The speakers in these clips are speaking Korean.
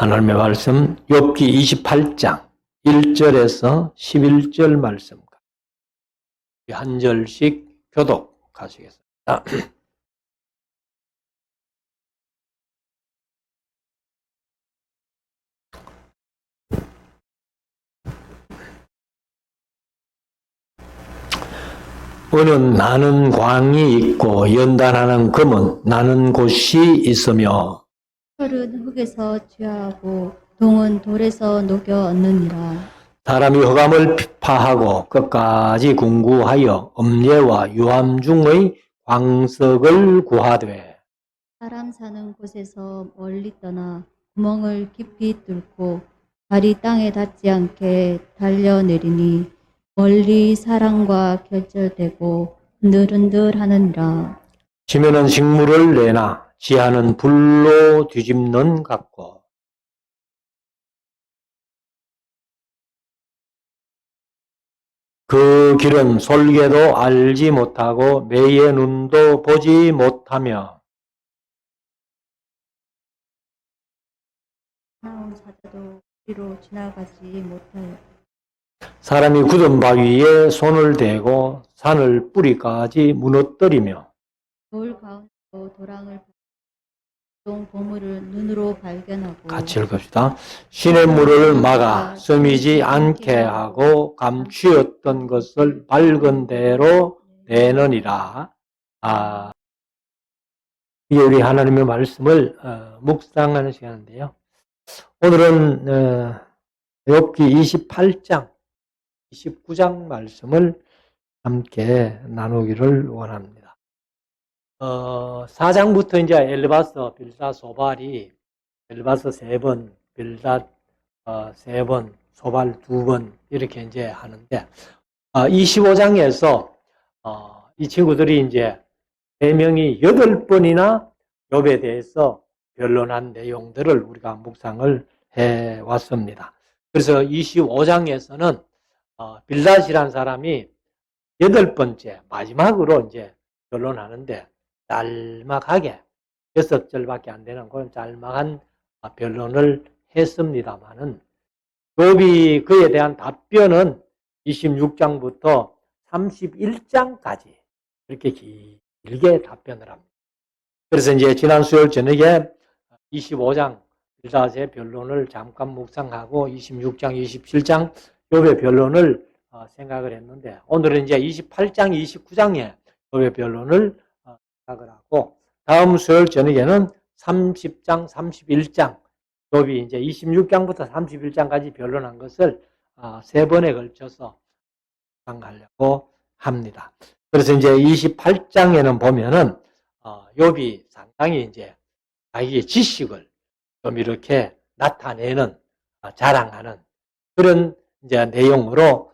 하나님의 말씀 욥기 28장 1절에서 11절 말씀 한 절씩 교독하시겠습니다. 은은 나는 광이 있고 연단하는 금은 나는 곳이 있으며 철은 흙에서 취하고 동은 돌에서 녹여 얻느니라. 사람이 흑암을 파하고 끝까지 궁구하여 음례와 유함중의 광석을 구하되 사람 사는 곳에서 멀리 떠나 구멍을 깊이 뚫고 발이 땅에 닿지 않게 달려내리니 멀리 사람과 결절되고 흔들흔들 하느니라. 지면은 식물을 내나 지하는 불로 뒤집는 같고 그 길은 솔개도 알지 못하고 매의 눈도 보지 못하며 나온 사자도 뒤로 지나가지 못하여 사람이 굳은 바위에 손을 대고 산을 뿌리까지 무너뜨리며 돌 가운데로 도랑을 동 보물을 눈으로 발견하고 같이 읽읍시다. 시냇물을 막아 스미지 않게 하고 감추었던 것을 밝은 대로 내느니라. 이게 우리 하나님의 말씀을 묵상하는 시간인데요. 오늘은 욥기 28장, 29장 말씀을 함께 나누기를 원합니다. 4장부터 이제 엘바서, 빌닷, 소발이 엘바서 3번, 빌닷 3번, 소발 2번 이렇게 이제 하는데 25장에서 이 친구들이 이제 3명이 8번이나 욥에 대해서 변론한 내용들을 우리가 묵상을 해 왔습니다. 그래서 25장에서는 빌닷이라는 사람이 8번째 마지막으로 이제 변론하는데 짤막하게 6절밖에 안 되는 그런 짤막한 변론을 했습니다만은 욥이 그에 대한 답변은 26장부터 31장까지 이렇게 길게 답변을 합니다. 그래서 이제 지난 수요일 저녁에 25장 빌닷의 변론을 잠깐 묵상하고 26장, 27장 욥의 변론을 생각을 했는데 오늘은 이제 28장, 29장의 욥의 변론을 생각을 하고 다음 수요일 저녁에는 30장, 31장 욥이 이제 26장부터 31장까지 변론한 것을 3번에 걸쳐서 묵상하려고 합니다. 그래서 이제 28장에는 보면은 욥이 상당히 이제 자기의 지식을 좀 이렇게 나타내는 자랑하는 그런 이제 내용으로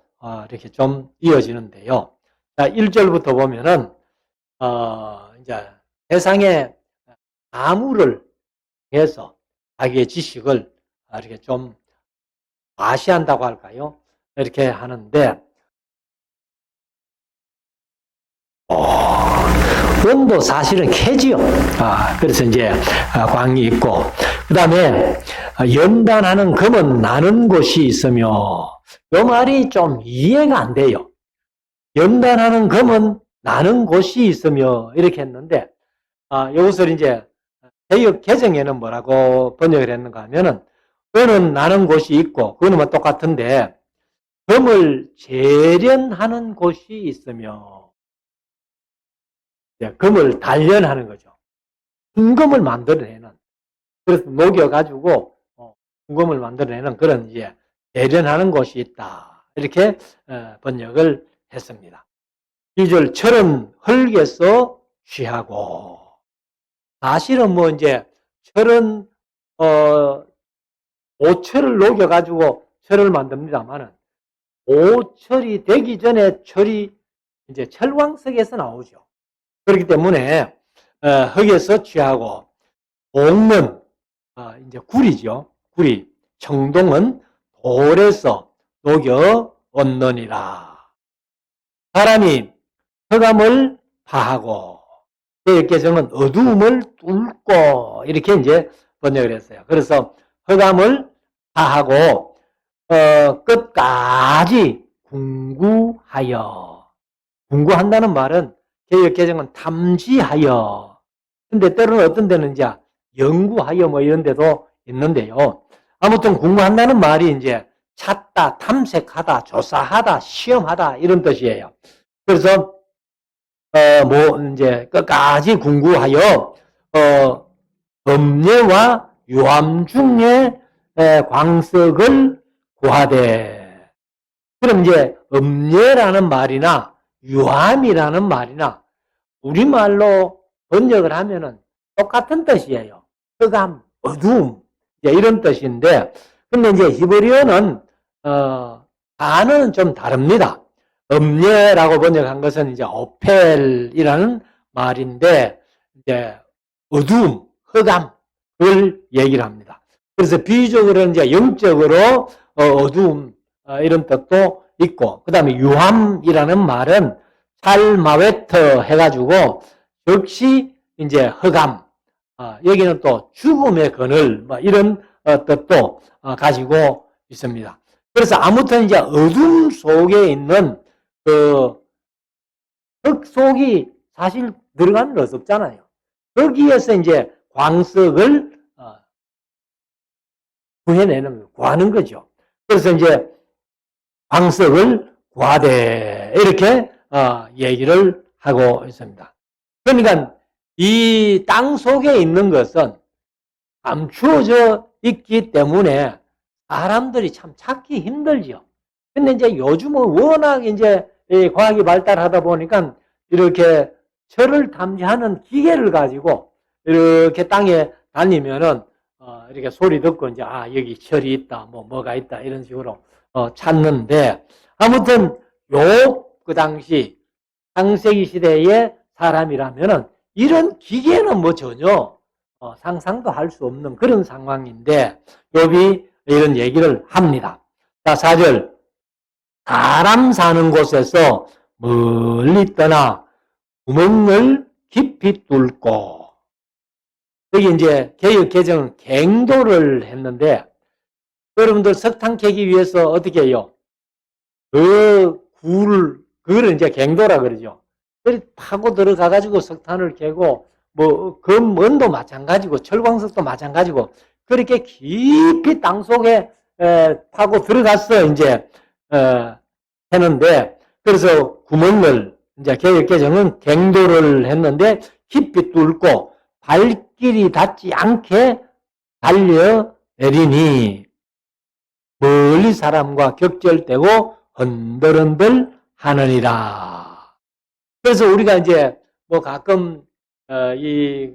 이렇게 좀 이어지는데요. 자, 1절부터 보면은 이제 세상의 나무를 해서 자기의 지식을 이렇게 좀 과시한다고 할까요? 이렇게 하는데 원도 사실은 캐지요. 그래서 이제 광이 있고 그 다음에 연단하는 금은 나는 곳이 있으며 이 말이 좀 이해가 안 돼요. 연단하는 금은 나는 곳이 있으며 이렇게 했는데 여기서 이제 개역 개정에는 뭐라고 번역을 했는가 하면은 은은 나는 곳이 있고 그거는 뭐 똑같은데 금을 재련하는 곳이 있으며 금을 단련하는 거죠. 순금을 만들어내는 그래서 녹여가지고 순금을 만들어내는 그런 이제 재련하는 곳이 있다 이렇게 번역을 했습니다. 2절 철은 흙에서 취하고 사실은 뭐 이제 철은 오철을 녹여가지고 철을 만듭니다만은 오철이 되기 전에 철이 이제 철광석에서 나오죠. 그렇기 때문에 흙에서 취하고 동은 이제 구리죠. 구리 청동은 돌에서 녹여 얻느니라. 사람이 흑암을 파하고 개역개정은 어두움을 뚫고 이렇게 이제 번역을 했어요. 그래서 흑암을 다하고 끝까지 궁구하여. 궁구한다는 말은 개역개정은 탐지하여. 근데 때로는 어떤 데는 이제 연구하여 뭐 이런 데도 있는데요. 아무튼 궁구한다는 말이 이제 찾다, 탐색하다, 조사하다, 시험하다 이런 뜻이에요. 그래서 이제 끝까지 궁구하여 음례와 유암 중에 광석을 구하되. 그럼 이제 음례라는 말이나 유암이라는 말이나 우리말로 번역을 하면은 똑같은 뜻이에요. 흑암, 어두움 이런 뜻인데, 근데 이제 히브리어는 단어는 좀 다릅니다. 음례라고 번역한 것은 이제 오펠이라는 말인데, 이제 어두움, 흑암을 얘기를 합니다. 그래서 비유적으로 이제 영적으로 어두움 이런 뜻도 있고, 그 다음에 유함이라는 말은 살마웨터 해가지고 역시 이제 흑암, 여기는 또 죽음의 그늘 뭐 이런 뜻도 가지고 있습니다. 그래서 아무튼 이제 어둠 속에 있는 그 흙 속이 사실 들어가는 게 어렵잖아요. 거기에서 이제 광석을 구하는 거죠. 그래서 이제 광석을 구하되 이렇게 얘기를 하고 있습니다. 그러니까 이 땅 속에 있는 것은 감추어져 있기 때문에 사람들이 참 찾기 힘들죠. 근데 이제 요즘은 워낙 이제 과학이 발달하다 보니까 이렇게 철을 탐지하는 기계를 가지고 이렇게 땅에 다니면은 이렇게 소리 듣고 이제 여기 철이 있다, 뭐가 있다 이런 식으로 찾는데, 아무튼 그 당시 창세기 시대의 사람이라면은 이런 기계는 뭐 전혀 상상도 할 수 없는 그런 상황인데 욥이 이런 얘기를 합니다. 자, 4절. 사람 사는 곳에서 멀리 떠나 구멍을 깊이 뚫고. 여기 이제 개역 개정은 갱도를 했는데, 여러분들 석탄 캐기 위해서 어떻게 해요? 그걸 이제 갱도라 그러죠. 그걸 파고 들어가가지고 석탄을 캐고, 금은도 마찬가지고, 철광석도 마찬가지고, 그렇게 깊이 땅 속에 파고 들어가서 이제 했는데, 그래서 구멍을 이제 개역 개정은 갱도를 했는데 깊이 뚫고 발길이 닿지 않게 달려내리니 멀리 사람과 격절되고 흔들흔들 하느니라. 그래서 우리가 이제 가끔 이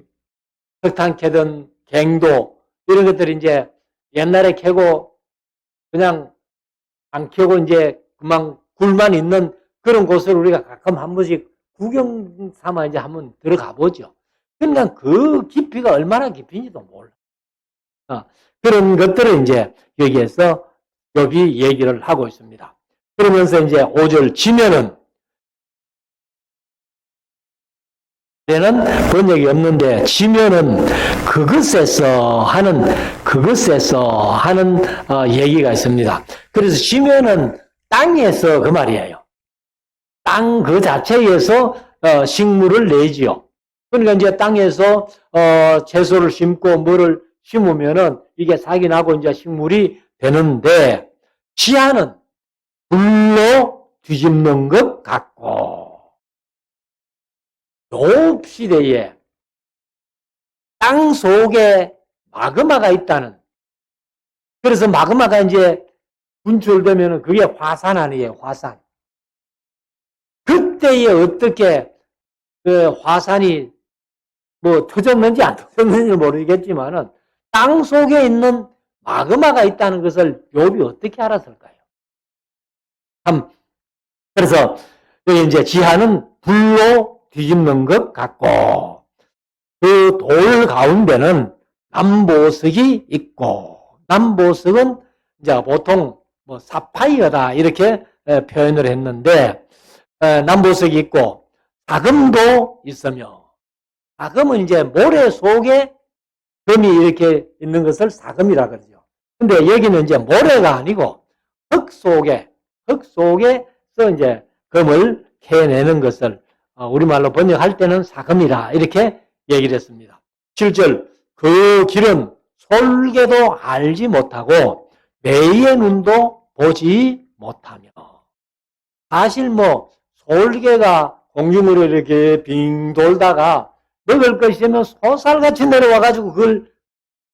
석탄 캐던 갱도 이런 것들이 이제 옛날에 캐고 그냥 안 캐고 이제 그만 굴만 있는 그런 곳을 우리가 가끔 한 번씩 구경 삼아 이제 한번 들어가 보죠. 그러니까 그 깊이가 얼마나 깊인지도 몰라. 그런 것들을 이제 여기에서 욥이 얘기를 하고 있습니다. 그러면서 이제 5절 지면은, 에는 번역이 없는데 지면은 그것에서 하는 얘기가 있습니다. 그래서 지면은 땅에서 그 말이에요. 땅 그 자체에서 식물을 내지요. 그러니까 이제 땅에서 채소를 심고 뭐를 심으면은 이게 싹이 나고 이제 식물이 되는데, 지하는 불로 뒤집는 것 같고, 욥 시대에 땅 속에 마그마가 있다는, 그래서 마그마가 이제 분출되면은 그게 화산 아니에요, 화산. 그때에 어떻게 그 화산이 터졌는지 안 터졌는지 모르겠지만은 땅 속에 있는 마그마가 있다는 것을 욥이 어떻게 알았을까요? 그래서 여기 이제 지하는 불로 뒤집는 것 같고, 그 돌 가운데는 남보석이 있고, 남보석은 이제 보통 사파이어다 이렇게 표현을 했는데, 남보석이 있고 사금도 있으며, 사금은 이제 모래 속에 금이 이렇게 있는 것을 사금이라 그러죠. 근데 여기는 이제 모래가 아니고 흙 속에서 이제 금을 캐내는 것을 우리말로 번역할 때는 사금이라 이렇게 얘기를 했습니다. 7절 그 길은 솔개도 알지 못하고 매의 눈도 보지 못하며. 사실 뭐 솔개가 공중으로 이렇게 빙 돌다가 먹을 것이면 소살같이 내려와가지고 그걸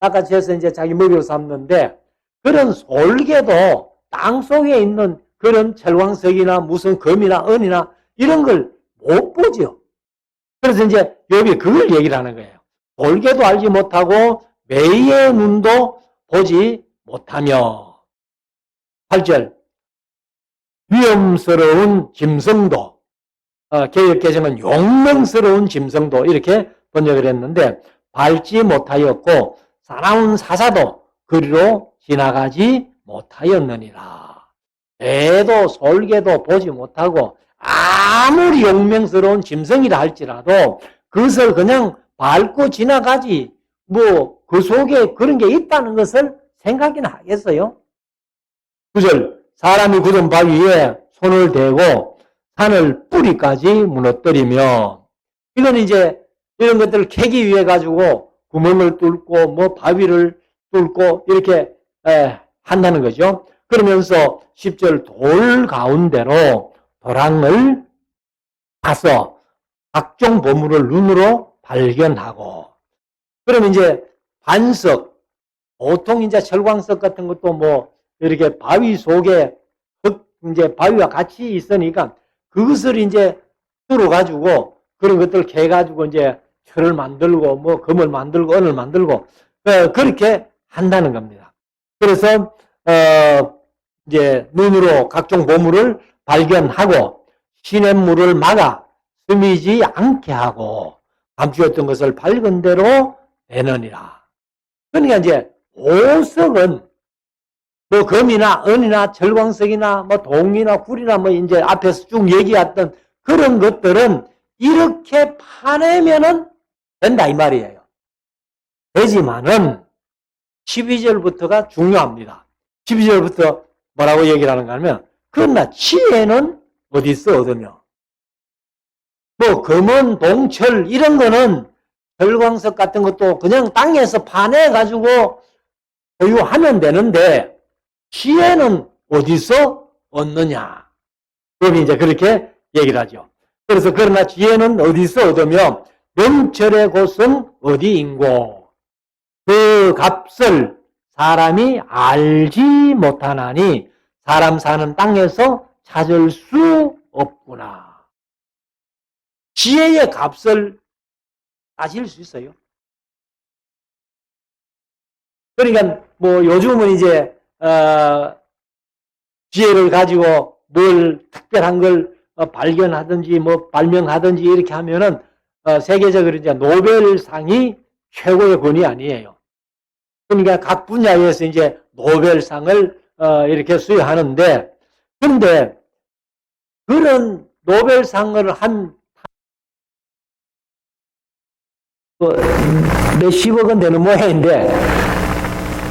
낚아채 해서 이제 자기 먹이로 삼는데, 그런 솔개도 땅 속에 있는 그런 철광석이나 무슨 금이나 은이나 이런 걸 못 보죠. 그래서 이제 여기 그걸 얘기를 하는 거예요. 솔개도 알지 못하고 매의 눈도 보지 못하며. 8절 위험스러운 짐승도, 개역개정은 용맹스러운 짐승도 이렇게 번역을 했는데, 밟지 못하였고 사나운 사자도 그리로 지나가지 못하였느니라. 배도 솔개도 보지 못하고 아무리 용맹스러운 짐승이라 할지라도 그것을 그냥 밟고 지나가지 뭐 그 속에 그런 게 있다는 것을 생각이나 하겠어요? 9절 사람이 굳은 바위에 손을 대고 산을 뿌리까지 무너뜨리며. 이건 이제 이런 것들을 캐기 위해 가지고 구멍을 뚫고 뭐 바위를 뚫고 이렇게 한다는 거죠. 그러면서 10절 돌 가운데로 도랑을 파서 각종 보물을 눈으로 발견하고. 그러면 이제 반석, 보통 이제 철광석 같은 것도 뭐 이렇게 바위 속에 이제 바위와 같이 있으니까 그것을 이제 뚫어가지고 그런 것들을 캐가지고 이제 철을 만들고 뭐 금을 만들고 은을 만들고 그렇게 한다는 겁니다. 그래서 이제 눈으로 각종 보물을 발견하고 시냇물을 막아 스미지 않게 하고 감추었던 것을 밝은 대로 내느니라. 그러니까 이제 보석은 뭐 금이나 은이나 철광석이나 뭐 동이나 굴이나 뭐 이제 앞에서 쭉 얘기했던 그런 것들은 이렇게 파내면은 된다 이 말이에요. 되지만은 12절부터가 중요합니다. 12절부터 뭐라고 얘기를 하는가 하면, 그러나 지혜는 어디서 얻으며. 뭐 금은 동철 이런 거는 철광석 같은 것도 그냥 땅에서 파내가지고 소유하면 되는데 지혜는 어디서 얻느냐. 그럼 이제 그렇게 얘기를 하죠. 그래서 그러나 지혜는 어디서 얻으며 명철의 곳은 어디인고 그 값을 사람이 알지 못하나니 사람 사는 땅에서 찾을 수 없구나. 지혜의 값을 따질 수 있어요. 그러니까 뭐 요즘은 이제 지혜를 가지고 뭘 특별한 걸 발견하든지 뭐 발명하든지 이렇게 하면은 세계적으로 이제 노벨상이 최고의 권위 아니에요. 그러니까 각 분야에서 이제 노벨상을 이렇게 수여하는데, 그런데 그런 노벨상을 한 몇십억은 되는 모양인데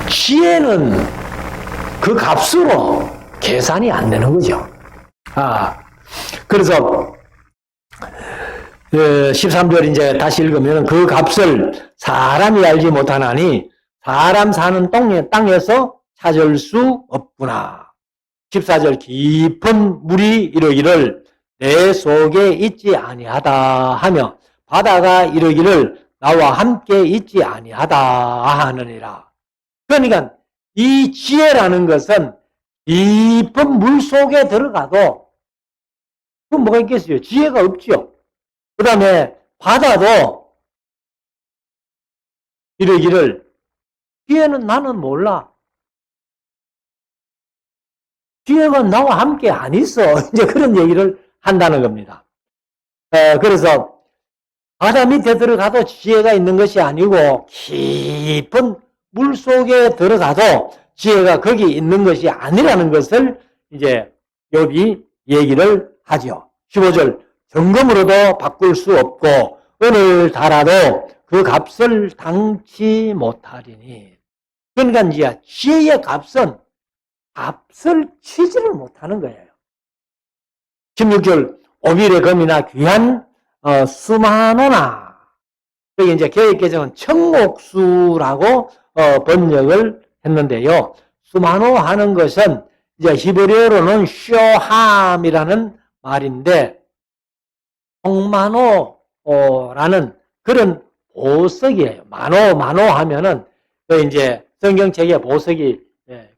지혜는 그 값으로 계산이 안 되는 거죠. 그래서 13절 이제 다시 읽으면 그 값을 사람이 알지 못하나니 사람 사는 땅에서 찾을 수 없구나. 14절 깊은 물이 이르기를 내 속에 있지 아니하다 하며 바다가 이르기를 나와 함께 있지 아니하다 하느니라. 그러니까 이 지혜라는 것은 깊은 물 속에 들어가도 그건 뭐가 있겠어요? 지혜가 없죠. 그 다음에 바다도 이르기를 지혜는 나는 몰라. 지혜가 나와 함께 안 있어. 이제 그런 얘기를 한다는 겁니다. 그래서 바다 밑에 들어가도 지혜가 있는 것이 아니고 깊은 물 속에 들어가도 지혜가 거기 있는 것이 아니라는 것을 이제 욥이 얘기를 하죠. 15절 정금으로도 바꿀 수 없고 은을 달아도 그 값을 당치 못하리니. 그러니까 이제 지혜의 값을 치지를 못하는 거예요. 16절 오빌의 금이나 귀한 수만호나, 여기 이제 개역개정은 청옥수라고 번역을 했는데요. 수만호 하는 것은 이제 히브리어로는 쇼함이라는 말인데, 홍만호라는 그런 보석이에요. 만호 하면은 이제 성경책에 보석이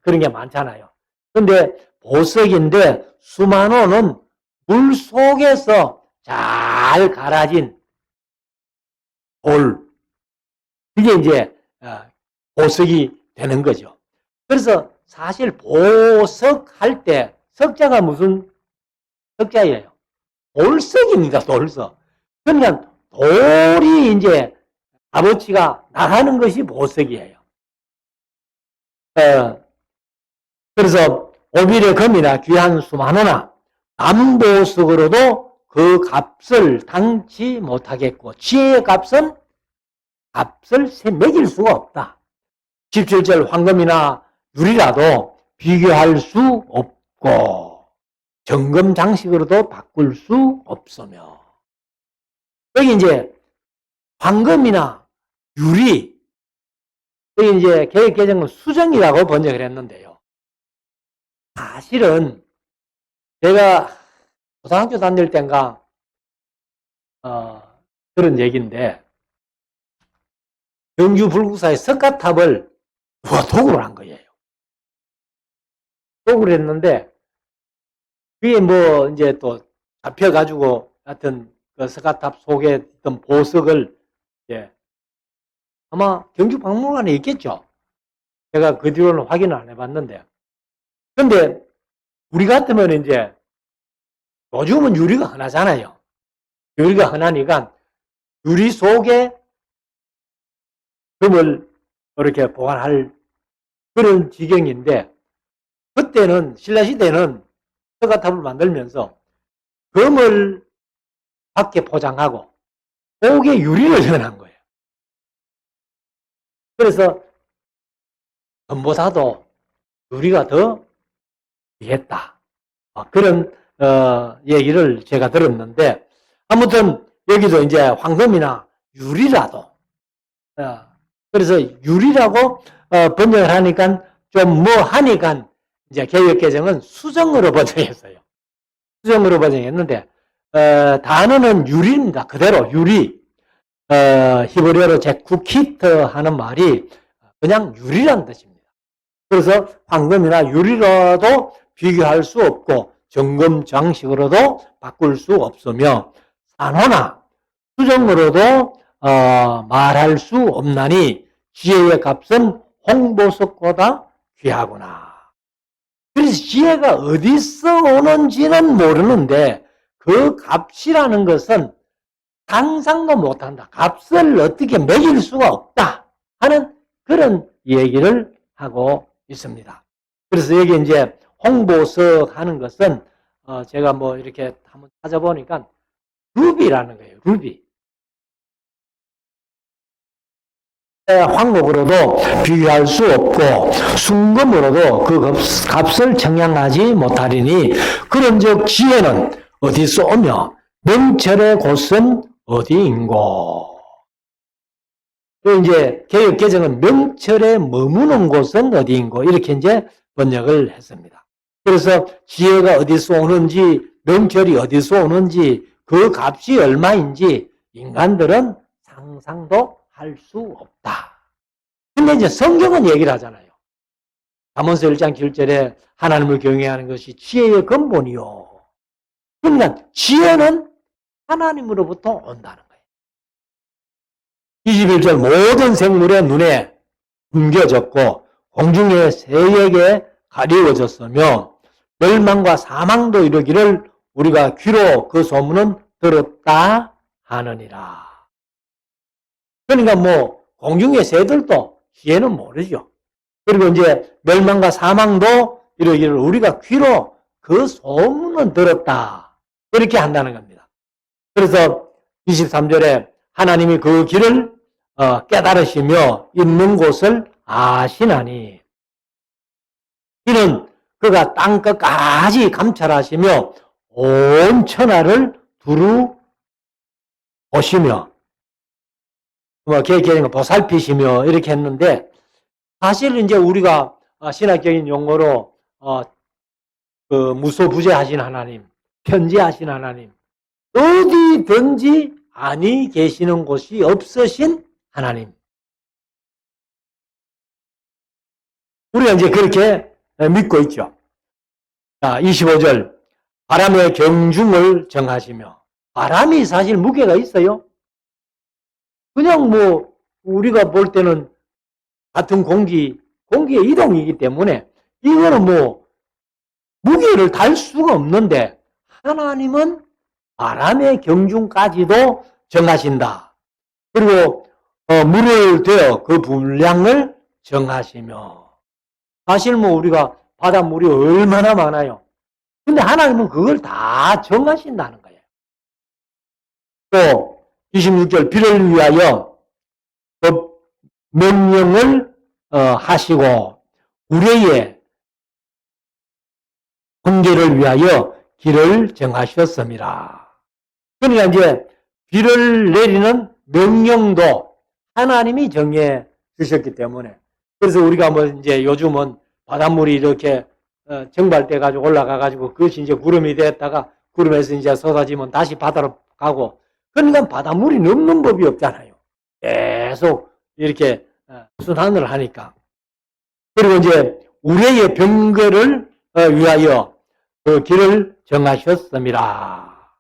그런 게 많잖아요. 근데 보석인데 수만호는 물 속에서 잘 갈아진 돌, 그게 이제 보석이 되는 거죠. 그래서 사실 보석할 때 석자가 무슨 석자예요? 돌석입니다. 돌석. 그러니까 돌이 이제 값어치가 나가는 것이 보석이에요. 그래서 오빌의 금이나 귀한 수만호나 남보석으로도 그 값을 당치 못하겠고, 지혜의 값을 매길 수가 없다. 17절 황금이나 유리라도 비교할 수 없고 정금 장식으로도 바꿀 수 없으며, 여기 이제 황금이나 유리, 여기 이제 개역개정은 수정이라고 번역을 했는데요. 사실은 제가 고등학교 다닐 때인가 그런 얘기인데, 경주 불국사의 석가탑을 누가 도구를 한 거예요. 도구를 했는데 그게 뭐 이제 또 잡혀가지고 하여튼 그 석가탑 속에 있던 보석을 아마 경주박물관에 있겠죠. 제가 그 뒤로는 확인을 안 해봤는데, 근데 우리 같으면 이제 요즘은 유리가 흔하잖아요. 유리가 흔하니까 유리 속에 금을 이렇게 보관할 그런 지경인데, 그때는 신라시대는 석가탑을 만들면서 금을 밖에 포장하고 속에 유리를 넣어놓은 거예요. 그래서 금보다도 유리가 더 귀했다. 그런 얘기를 제가 들었는데, 아무튼 여기도 이제 황금이나 유리라도, 그래서 유리라고 번역을 하니까 좀 뭐 하니까 이제 개역개정은 수정으로 번역했어요. 수정으로 번역했는데 단어는 유리입니다. 그대로 유리. 히브리어로 제쿠키트 하는 말이 그냥 유리라는 뜻입니다. 그래서 황금이나 유리로도 비교할 수 없고 정금 장식으로도 바꿀 수 없으며 산호나 수정으로도 말할 수 없나니 지혜의 값은 홍보석보다 귀하구나. 그래서 지혜가 어디서 오는지는 모르는데 그 값이라는 것은 상상도 못한다. 값을 어떻게 매길 수가 없다 하는 그런 얘기를 하고 있습니다. 그래서 여기 이제 홍보석 하는 것은 제가 뭐 이렇게 한번 찾아보니까 루비라는 거예요. 루비. 황금으로도 비교할 수 없고 순금으로도 그 값을 청량하지 못하리니 그런즉 지혜는 어디서 오며 명철의 곳은 어디인고. 이제 개역개정은 명철에 머무는 곳은 어디인고 이렇게 이제 번역을 했습니다. 그래서 지혜가 어디서 오는지, 명철이 어디서 오는지, 그 값이 얼마인지 인간들은 상상도 할 수 없다. 근데 이제 성경은 얘기를 하잖아요. 잠언서 1장 7절에 하나님을 경외하는 것이 지혜의 근본이요. 그러니까 지혜는 하나님으로부터 온다는 거예요. 21절 모든 생물의 눈에 숨겨졌고 공중의 새에게 가리워졌으며 멸망과 사망도 이르기를 우리가 귀로 그 소문은 들었다 하느니라. 그러니까 뭐 공중의 새들도 지혜는 모르죠. 그리고 이제 멸망과 사망도 이러기를 우리가 귀로 그 소문은 들었다. 이렇게 한다는 겁니다. 그래서 23절에 하나님이 그 길을 깨달으시며 있는 곳을 아시나니 이는 그가 땅끝까지 감찰하시며 온 천하를 두루 보시며 뭐 계획 보살피시며 이렇게 했는데 사실 이제 우리가 신학적인 용어로 그 무소부재하신 하나님, 편지하신 하나님, 어디든지 아니 계시는 곳이 없으신 하나님. 우리가 이제 그렇게 믿고 있죠. 자, 25절. 바람의 경중을 정하시며. 바람이 사실 무게가 있어요. 그냥 뭐, 우리가 볼 때는 같은 공기의 이동이기 때문에 이거는 뭐, 무게를 달 수가 없는데, 하나님은 바람의 경중까지도 정하신다. 그리고, 물을 되어 그 분량을 정하시며. 사실 뭐 우리가 바닷물이 얼마나 많아요. 근데 하나님은 그걸 다 정하신다는 거예요. 또 26절 비를 위하여 법 명령을 하시고 우레의 번개를 위하여 길을 정하셨습니다. 그러니까 이제 비를 내리는 명령도 하나님이 정해 주셨기 때문에 그래서 우리가 뭐 이제 요즘은 바닷물이 이렇게 정발돼 가지고 올라가 가지고 그것이 이제 구름이 됐다가 구름에서 이제 쏟아지면 다시 바다로 가고 그러니까 바닷물이 넘는 법이 없잖아요. 계속 이렇게 순환을 하니까. 그리고 이제 우레의 병거를 위하여 그 길을 정하셨습니다.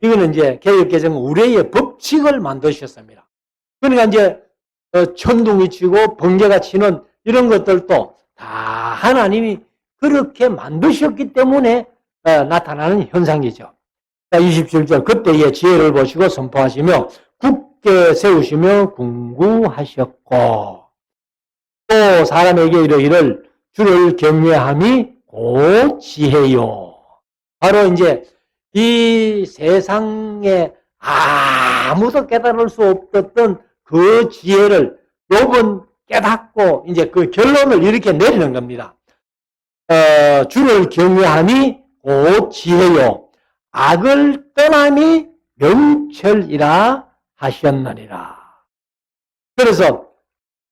이거는 이제 개혁개정 우레의 법칙을 만드셨습니다. 그러니까 이제 천둥이 치고 번개가 치는 이런 것들도 다 하나님이 그렇게 만드셨기 때문에 나타나는 현상이죠. 27절 그때의 지혜를 보시고 선포하시며 굳게 세우시며 궁구하셨고 또 사람에게 이르기를 주를 경외함이 곧 지혜요. 바로 이제 이 세상에 아무도 깨달을 수 없었던 그 지혜를 욥은 깨닫고 이제 그 결론을 이렇게 내리는 겁니다. 주를 경외함이 곧 지혜요. 악을 떠남이 명철이라 하셨느니라. 그래서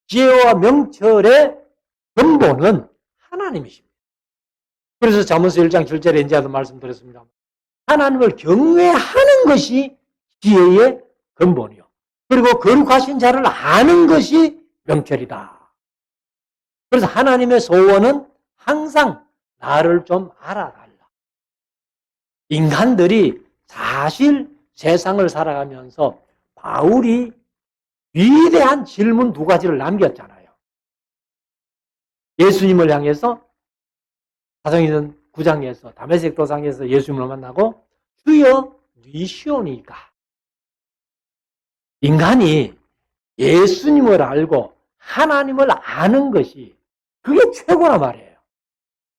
지혜와 명철의 근본은 하나님이십니다. 그래서 잠언서 1장 7절에 이제도 말씀드렸습니다. 하나님을 경외하는 것이 지혜의 근본이요. 그리고 거룩하신 자를 아는 것이 명철이다. 그래서 하나님의 소원은 항상 나를 좀 알아달라. 인간들이 사실 세상을 살아가면서 바울이 위대한 질문 두 가지를 남겼잖아요. 예수님을 향해서 사도행전 9장에서 다메섹 도상에서 예수님을 만나고 주여 니시오니까 인간이 예수님을 알고 하나님을 아는 것이 그게 최고란 말이에요.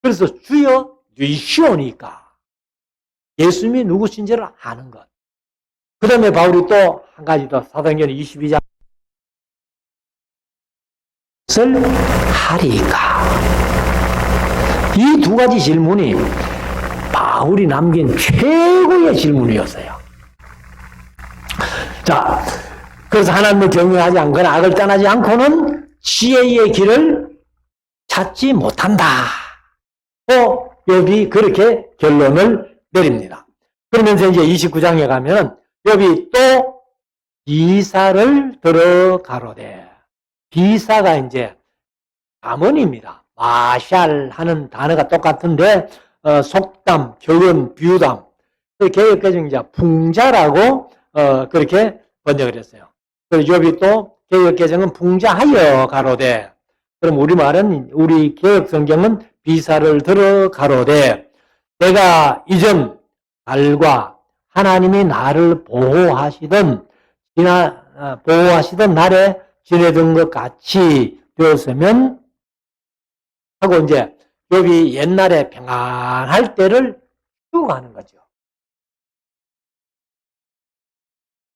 그래서 주여 니시오니까 예수님이 누구신지를 아는 것. 그 다음에 바울이 또 한 가지 더 사도행전 22장 을 하리까. 이 두 가지 질문이 바울이 남긴 최고의 질문이었어요. 자, 그래서 하나님을 경외하지 않거나 악을 떠나지 않고는 지혜의 길을 찾지 못한다. 욥이 그렇게 결론을 내립니다. 그러면서 이제 29장에 가면 욥이 또 비사를 들어 가로되. 비사가 이제 담언입니다. 마샬 하는 단어가 똑같은데 속담, 격언, 비유담. 개혁개정 이제 풍자라고 그렇게 번역을 했어요. 그래서 욥이 또 개혁개정은 풍자하여 가로되. 그럼 우리말은 우리 개혁성경은 비사를 들어 가로되 내가 이전 날과 하나님이 나를 보호하시던 날에 지내던 것 같이 되었으면 하고 이제 욥이 옛날에 평안할 때를 추구하는 거죠.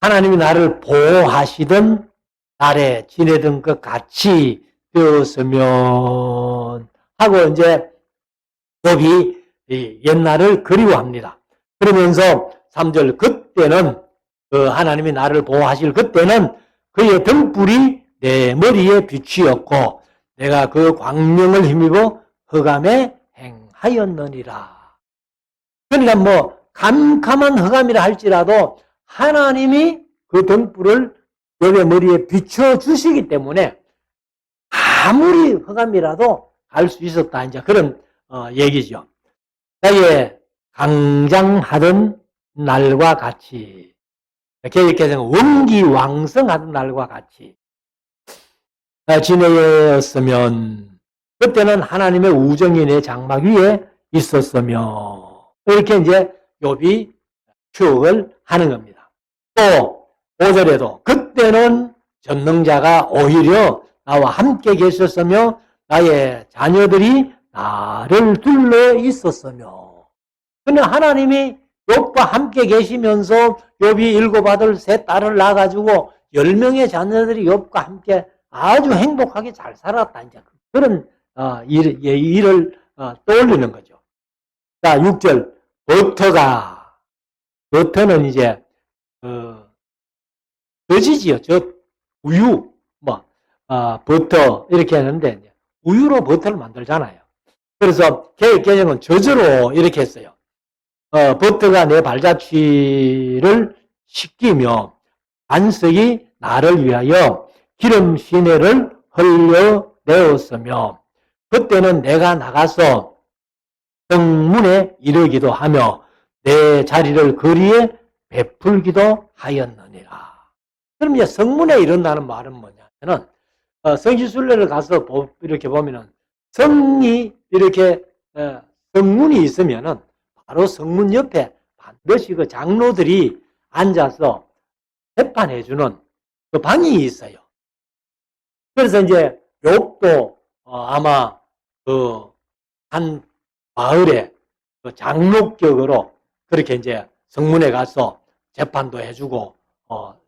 하나님이 나를 보호하시던 날에 지내던 것 같이 되었으면 하고 이제 욥이 이 옛날을 그리워합니다. 그러면서 3절 그때는 그 하나님이 나를 보호하실 그때는 그의 등불이 내 머리에 빛이었고 내가 그 광명을 힘입어 흑암에 행하였느니라. 그러니까 뭐 캄캄한 흑암이라 할지라도 하나님이 그 등불을 욥의 머리에 비춰 주시기 때문에 아무리 흑암이라도 갈 수 있었다. 이제 그런 얘기죠. 나의 강장하던 날과 같이, 이렇게 원기왕성하던 날과 같이 지내었으면 그때는 하나님의 우정이 내 장막 위에 있었으며 이렇게 이제 욥이 추억을 하는 겁니다. 또 5절에도 그때는 전능자가 오히려 나와 함께 계셨으며 나의 자녀들이 나를 둘러 있었으며. 근데 하나님이 욥과 함께 계시면서 욥이 7 아들 3 딸을 낳아가지고 10명의 자녀들이 욥과 함께 아주 행복하게 잘 살았다. 이제 그런 일을 떠올리는 거죠. 자, 6절 버터는 이제 젖이지요. 우유, 버터 이렇게 하는데 우유로 버터를 만들잖아요. 그래서 개혁개정은 젖으로 이렇게 했어요. 버터가 내 발자취를 씻기며 안석이 나를 위하여 기름 시내를 흘려내었으며 그때는 내가 나가서 성문에 이르기도 하며 내 자리를 거리에 베풀기도 하였느니라. 그럼 이제 성문에 이른다는 말은 뭐냐면은 성지순례를 가서 이렇게 보면은 성이 이렇게 성문이 있으면은 바로 성문 옆에 반드시 그 장로들이 앉아서 재판해주는 그 방이 있어요. 그래서 이제 욥도 아마 그 한 마을에 그 장로격으로 그렇게 이제 성문에 가서 재판도 해주고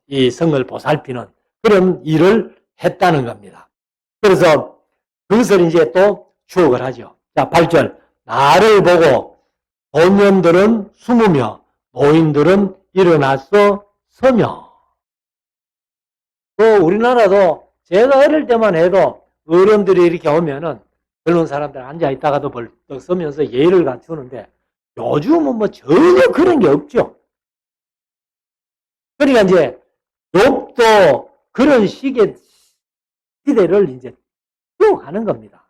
이 성을 보살피는 그런 일을 했다는 겁니다. 그래서 그것을 이제 또 추억을 하죠. 자, 8절 나를 보고 소년들은 숨으며 노인들은 일어나서 서며. 우리나라도 제가 어릴 때만 해도 어른들이 이렇게 오면은 젊은 사람들 앉아 있다가도 벌떡 서면서 예의를 갖추는데 요즘은 뭐 전혀 그런 게 없죠. 그러니까 이제 욥도 그런 시대를 이제 쭉 가는 겁니다.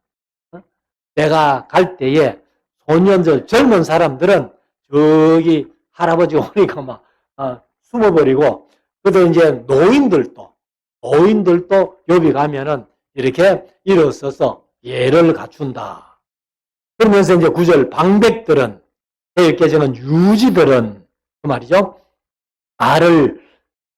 내가 갈 때에 소년들, 젊은 사람들은 저기 할아버지 오니까 막 숨어버리고, 그래도 이제 노인들도 욥이 가면은 이렇게 일어서서 예를 갖춘다. 그러면서 이제 9절 방백들은, 개혁개정은 유지들은 그 말이죠. 말을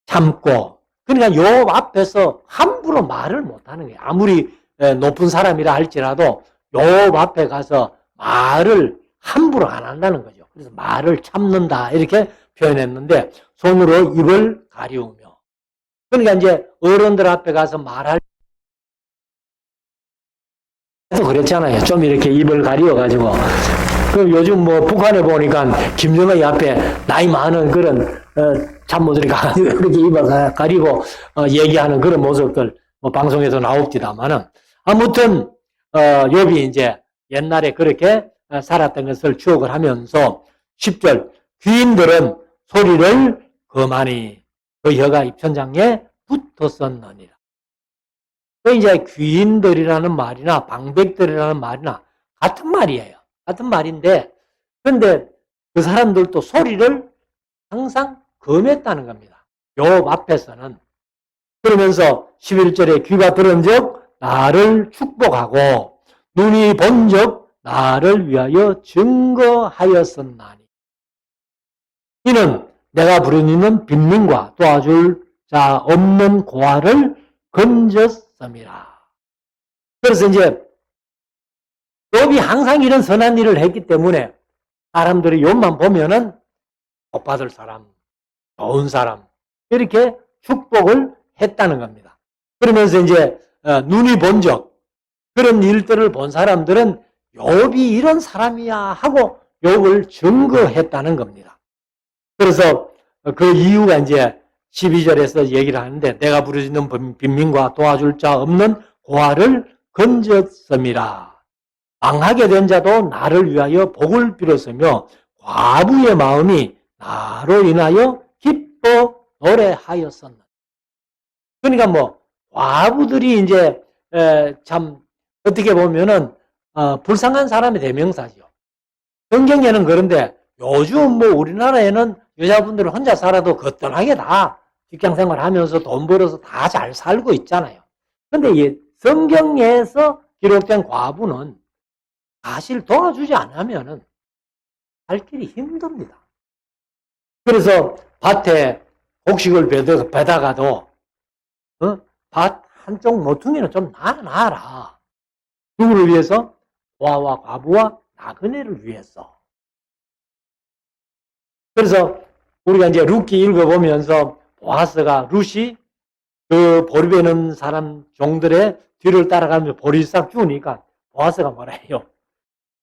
참고, 그러니까 욥 앞에서 함부로 말을 못하는 거예요. 아무리 높은 사람이라 할지라도 욥 앞에 가서 말을 함부로 안 한다는 거죠. 그래서 말을 참는다 이렇게 표현했는데 손으로 입을 가리우며. 그러니까 이제 어른들 앞에 가서 말할 때도 그랬잖아요. 좀 이렇게 입을 가리워가지고. 그 요즘 뭐 북한에 보니까 김정은이 앞에 나이 많은 그런 참모들이 가가지고 이렇게 입을 가리고 얘기하는 그런 모습들 뭐 방송에서 나옵니다만은 아무튼 욥이 이제 옛날에 그렇게 살았던 것을 추억을 하면서 10절 귀인들은 소리를 거만히 그 혀가 입천장에 붙었었느니라. 그 이제 귀인들이라는 말이나 방백들이라는 말이나 같은 말이에요. 같은 말인데 근데 그 사람들도 소리를 항상 금했다는 겁니다. 욥 앞에서는. 그러면서 11절에 귀가 들은 적 나를 축복하고 눈이 본 적 나를 위하여 증거하였었나니 이는 내가 부르짖는 빈민과 도와줄 자 없는 고아를 건졌음이라. 그래서 이제 욥이 항상 이런 선한 일을 했기 때문에 사람들이 욥만 보면은 복받을 사람, 좋은 사람 이렇게 축복을 했다는 겁니다. 그러면서 이제 눈이 본 적, 그런 일들을 본 사람들은 욥이 이런 사람이야 하고 욥을 증거했다는 겁니다. 그래서 그 이유가 이제 12절에서 얘기를 하는데 내가 부르짖는 빈민과 도와줄 자 없는 고아를 건졌음이라. 망하게 된 자도 나를 위하여 복을 빌었으며 과부의 마음이 나로 인하여 기뻐 노래하였었나. 그러니까 뭐 과부들이 이제 참 어떻게 보면은 불쌍한 사람의 대명사죠. 성경에는 그런데 요즘 뭐 우리나라에는 여자분들은 혼자 살아도 거뜬하게 다 직장생활 하면서 돈 벌어서 다 잘 살고 있잖아요. 근데 이 성경에서 기록된 과부는 사실 도와주지 않으면은 살 길이 힘듭니다. 그래서 밭에 곡식을 베다가도 밭 한쪽 모퉁이는 좀 놔라. 누구를 위해서? 고아와 과부와 나그네를 위해서. 그래서 우리가 이제 룻기 읽어보면서 보아스가 룻이 그 보리 베는 사람 종들의 뒤를 따라가면서 보리 싹 주우니까 보아스가 뭐라 해요?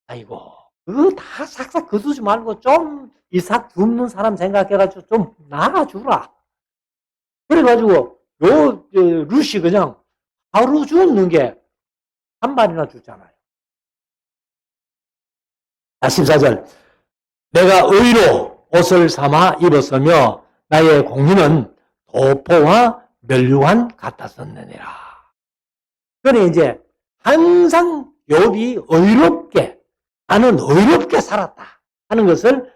아이고 그거 다 싹싹 거두지 말고 좀 이 싹 줍는 사람 생각해가지고 좀 나눠주라. 그래가지고 룻이 그냥 하루 줍는 게 한 마리나 주잖아요. 14절 내가 의로 옷을 삼아 입었으며 나의 공의는 도포와 멸류관 같았었느니라. 그러니 이제 항상 욥이 의롭게 나는 의롭게 살았다 하는 것을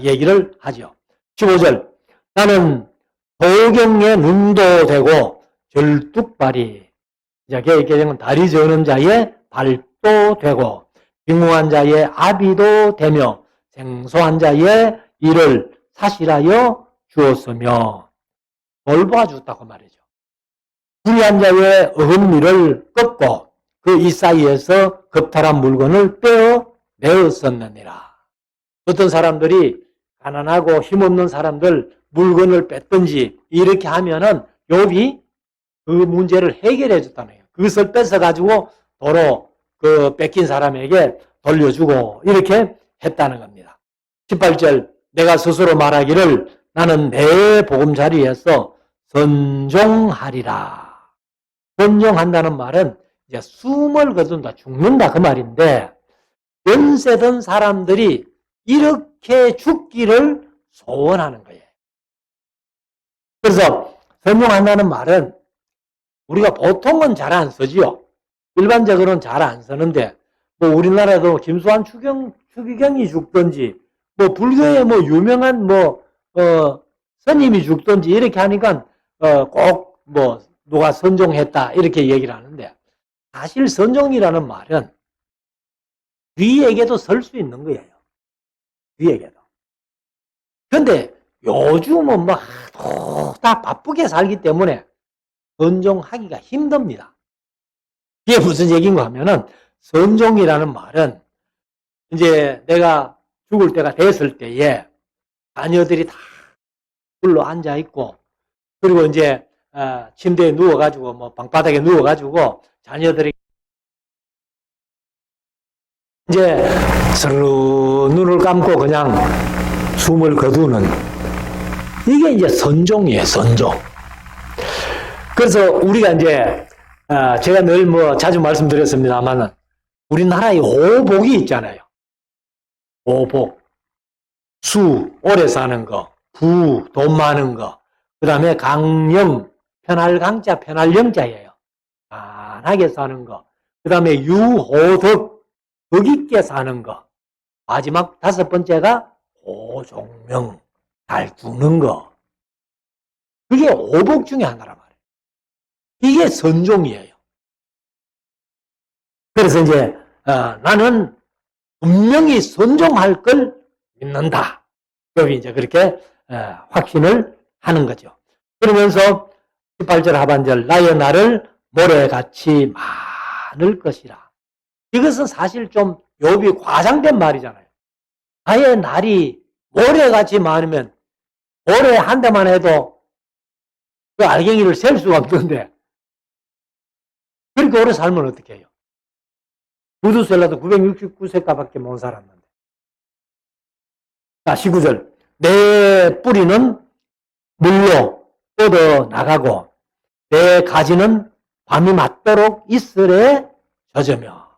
얘기를 하죠. 15절 나는 도경의 눈도 되고 절뚝발이 이제 개정은 다리 저는 자의 발도 되고 빙후한 자의 아비도 되며 생소한 자의 일을 사실하여 주었으며 돌보아주었다고 말이죠. 불의한 자의 어금니를 꺾고 그 이 사이에서 겁탈한 물건을 빼어내었었느니라. 어떤 사람들이 가난하고 힘없는 사람들 물건을 뺐든지 이렇게 하면은 욥이 그 문제를 해결해 줬다는 거예요. 그것을 뺏어가지고 도로 그 뺏긴 사람에게 돌려주고 이렇게 했다는 겁니다. 18절 내가 스스로 말하기를 나는 내 보금자리에서 선종하리라. 선종한다는 말은 이제 숨을 거둔다, 죽는다 그 말인데 연세든 사람들이 이렇게 죽기를 소원하는 거예요. 그래서 선종한다는 말은 우리가 보통은 잘 안 쓰지요. 일반적으로는 잘 안 쓰는데 뭐 우리나라도 김수환 추기경이 죽든지 뭐 불교에 뭐 유명한 스님이 죽든지 이렇게 하니까 꼭 뭐 누가 선종했다 이렇게 얘기를 하는데 사실 선종이라는 말은 귀에게도 설 수 있는 거예요. 귀에게도. 근데 요즘은 뭐 다 바쁘게 살기 때문에 선종하기가 힘듭니다. 이게 무슨 얘기인가 하면은 선종이라는 말은 이제 내가 죽을 때가 됐을 때에 자녀들이 다 불러 앉아 있고 그리고 이제 침대에 누워가지고 뭐 방바닥에 누워가지고 자녀들이 이제 스르르 눈을 감고 그냥 숨을 거두는 이게 이제 선종이에요. 선종. 그래서 우리가 이제 제가 늘 뭐 자주 말씀드렸습니다만은 우리나라에 오복이 있잖아요. 오복, 수, 오래 사는 거, 부, 돈 많은 거, 그 다음에 강령, 편할 강자, 편할 영자예요. 편하게 사는 거, 그 다음에 유호덕, 덕 있게 사는 거, 마지막 5번째가 호종명, 잘 죽는 거. 그게 오복 중에 하나란 말이에요. 이게 선종이에요. 그래서 이제 나는 분명히 선종할 걸 믿는다. 여기 이제 그렇게 확신을 하는 거죠. 그러면서 18절 하반절 나의 날을 모래같이 많을 것이라. 이것은 사실 좀 욥이 과장된 말이잖아요. 나의 날이 모래같이 많으면 모래 한 대만 해도 그 알갱이를 셀 수가 없는데 그렇게 오래 살면 어떻게 해요? 부두셀라도 969세가밖에 못 살았는데. 자, 19절. 내 뿌리는 물로 뻗어 나가고 내 가지는 밤이 맞도록 이슬에 젖으며.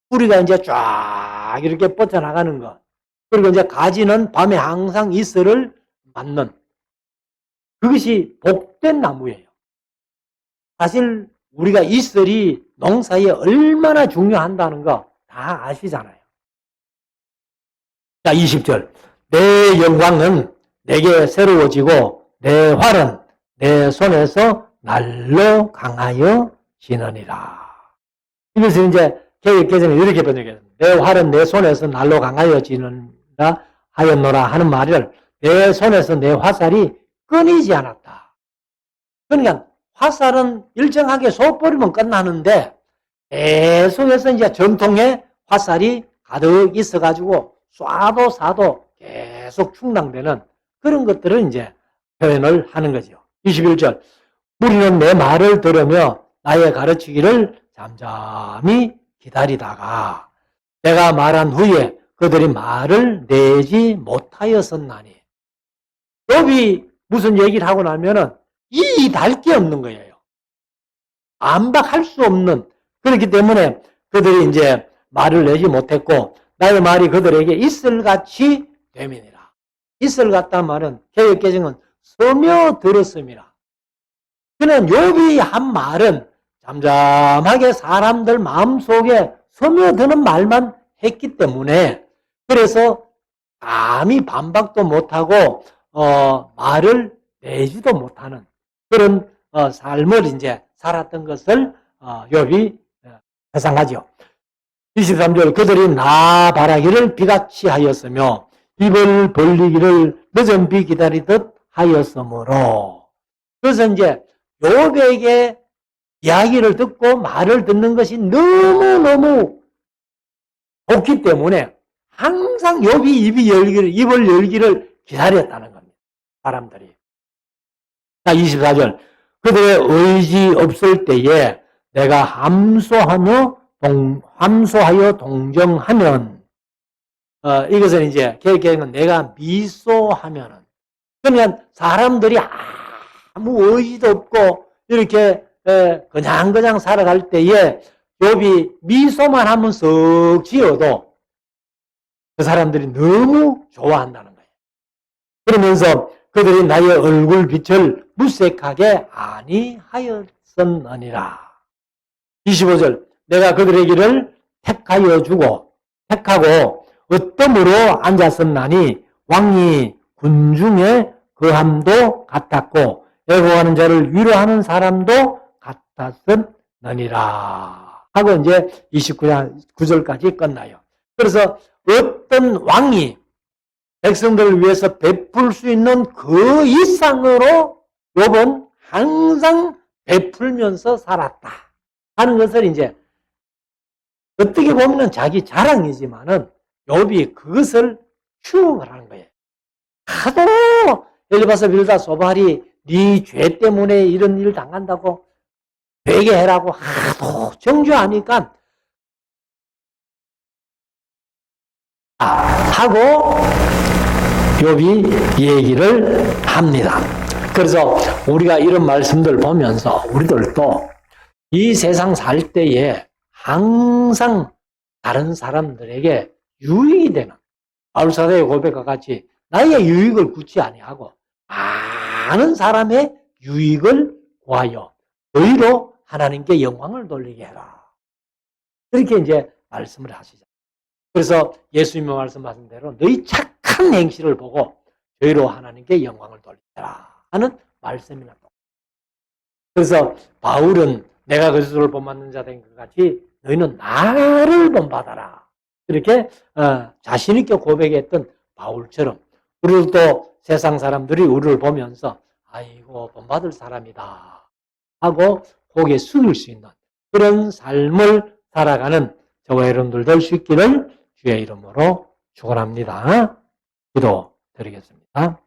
뿌리가 이제 쫙 이렇게 뻗어나가는 것. 그리고 이제 가지는 밤에 항상 이슬을 맞는. 그것이 복된 나무예요. 사실 우리가 이슬이 농사에 얼마나 중요한다는 거 다 아시잖아요. 자, 20절. 내 영광은 내게 새로워지고 내 활은 내 손에서 날로 강하여 지느니라. 이것은 이제 개역개정에 이렇게 번역했습니다. 내 활은 내 손에서 날로 강하여 지느니라 하였노라 하는 말을 내 손에서 내 화살이 끊이지 않았다. 그러니까 화살은 일정하게 쏘버리면 끝나는데 계속해서 이제 전통의 화살이 가득 있어가지고 쏴도 계속 충당되는 그런 것들을 이제 표현을 하는 거죠. 21절. 우리는 내 말을 들으며 나의 가르치기를 잠잠히 기다리다가 내가 말한 후에 그들이 말을 내지 못하였었나니. 욥이 무슨 얘기를 하고 나면은 이 달 게 없는 거예요. 안박할 수 없는. 그렇기 때문에 그들이 이제 말을 내지 못했고 나의 말이 그들에게 이슬같이 되미니라. 이슬 같다는 말은 개역개정은 스며들었음이라. 그는 욥이 한 말은 잠잠하게 사람들 마음속에 스며드는 말만 했기 때문에 그래서 감히 반박도 못하고 말을 내지도 못하는 그런 삶을 이제 살았던 것을 욥이 회상하죠. 23절. 그들이 나 바라기를 비같이 하였으며 입을 벌리기를 늦은 비 기다리듯 하였으므로. 그래서 이제 욥에게 이야기를 듣고 말을 듣는 것이 너무너무 좋기 때문에 항상 욥이 입을 열기를 기다렸다는 겁니다. 사람들이. 자, 24절. 그들의 의지 없을 때에 내가 함소하여 동정하면, 이것은 이제 개혁개혁은 내가 미소하면은, 그러면 사람들이 아무 의지도 없고 이렇게 그냥 살아갈 때에 욥이 미소만 하면 썩 지어도 그 사람들이 너무 좋아한다는 거예요. 그러면서 그들이 나의 얼굴 빛을 무색하게 아니하였었느니라. 25절. 내가 그들의 길을 택하고 어떠므로 앉았었나니 왕이 군중의 거함도 같았고 애고하는 자를 위로하는 사람도 같았었느니라 하고 이제 29절까지 끝나요. 그래서 어떤 왕이 백성들을 위해서 베풀 수 있는 그 이상으로 욥은 항상 베풀면서 살았다 하는 것을 이제 어떻게 보면 자기 자랑이지만은 욥이 그것을 추억을 하는 거예요. 하도 엘리바사 빌다 소발이 네 죄 때문에 이런 일 당한다고 되게 해라고 하도 정죄하니까 하고 욥이 얘기를 합니다. 그래서 우리가 이런 말씀들 보면서 우리들도 이 세상 살 때에 항상 다른 사람들에게 유익이 되는 바울사도의 고백과 같이 나의 유익을 구치 아니하고 많은 사람의 유익을 구하여 너희로 하나님께 영광을 돌리게 해라. 그렇게 이제 말씀을 하시죠. 그래서 예수님의 말씀하신 대로 너희 착한 행실을 보고 저희로 하나님께 영광을 돌리라 하는 말씀이나 또. 그래서 바울은 내가 그리스도를 본받는 자 된 것 같이 너희는 나를 본받아라. 이렇게 자신 있게 고백했던 바울처럼 우리도 세상 사람들이 우리를 보면서 아이고 본받을 사람이다 하고 고개 숙일 수 있는 그런 삶을 살아가는 저와 여러분들 될 수 있기를 주의 이름으로 축원합니다. 기도 드리겠습니다.